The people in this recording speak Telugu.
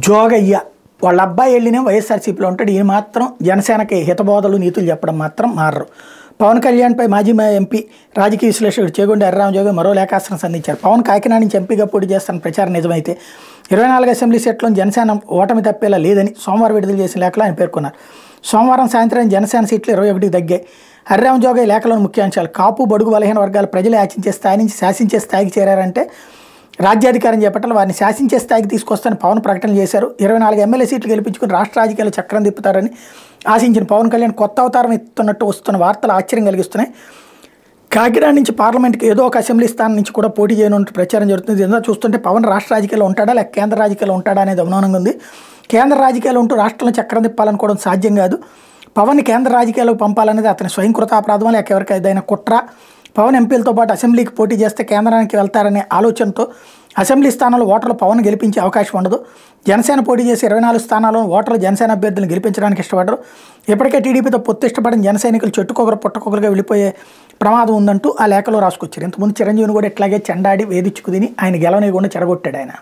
జోగయ్య వాళ్ళ అబ్బాయి వెళ్ళినే వైఎస్ఆర్సీపీలో ఉంటాడు. ఈయన మాత్రం జనసేనకి హితబోధలు నీతులు చెప్పడం మాత్రం మారరు. పవన్ కళ్యాణ్పై మాజీ ఎంపీ రాజకీయ విశ్లేషకుడు చేగొండి హరిరామజోగి మరో లేఖాస్త్రం సంధించారు. పవన్ కాకినాడ నుంచి ఎంపీగా పోటీ చేస్తున్న ప్రచారం నిజమైతే 24 అసెంబ్లీ సెట్లో జనసేన ఓటమి తప్పేలా లేదని సోమవారం విడుదల చేసిన లేఖలో ఆయన పేర్కొన్నారు. సోమవారం సాయంత్రం జనసేన సీట్లు 21కి తగ్గాయి. హరిరామజోగి లేఖలోని ముఖ్యాంశాలు: కాపు బడుగు బలహీన వర్గాలు ప్రజలు యాచించే స్థాయి నుంచి శాసించే స్థాయికి చేరారంటే రాజ్యాధికారం చేపట్టాలి, వారిని శాసించే స్థాయికి తీసుకొస్తారని పవన్ ప్రకటన చేశారు. 24 ఎమ్మెల్యే సీట్లు గెలిపించుకుని రాష్ట్ర రాజకీయాలు చక్రం తిప్పుతారని ఆశించిన పవన్ కళ్యాణ్ కొత్త అవతారం ఎత్తున్నట్టు వస్తున్న వార్తలు ఆశ్చర్యం కలిగిస్తున్నాయి. కాకినాడ నుంచి పార్లమెంట్కి ఏదో ఒక అసెంబ్లీ స్థానం నుంచి కూడా పోటీ చేయనున్నట్టు ప్రచారం జరుగుతుంది. ఇదంతా చూస్తుంటే పవన్ రాష్ట్ర రాజకీయాల్లో ఉంటాడా లేక కేంద్ర రాజకీయాల్లో ఉంటాడా అనేది అనుమానంగా ఉంది. కేంద్ర రాజకీయాల్లో ఉంటూ రాష్ట్రంలో చక్రం తిప్పాలనుకోవడం సాధ్యం కాదు. పవన్ని కేంద్ర రాజకీయాలకు పంపాలనేది అతని స్వయంకృత అపరాధం లేక ఎవరికి ఏదైనా కుట్ర. పవన్ ఎంపీలతో పాటు అసెంబ్లీకి పోటీ చేస్తే కేంద్రానికి వెళ్తారనే ఆలోచనతో అసెంబ్లీ స్థానాల్లో ఓటర్లు పవన్ గెలిపించే అవకాశం ఉండదు. జనసేన పోటీ చేసి 24 స్థానాల్లో ఓటర్లు జనసేన అభ్యర్థులను గెలిపించడానికి ఇష్టపడరు. ఇప్పటికే టీడీపీతో పొత్తు ఇష్టపడిన జన సైనికులు చెట్టుకొకరు పుట్టకొకరుగా వెళ్ళిపోయే ప్రమాదం ఉందంటూ ఆ లేఖలో రాసుకొచ్చారు. ఇంతకుముందు చిరంజీవిని కూడా ఇట్లాగే చెండాడి వేధించుకుని ఆయన గెలవనీయకుండా చెడగొట్టాడు ఆయన.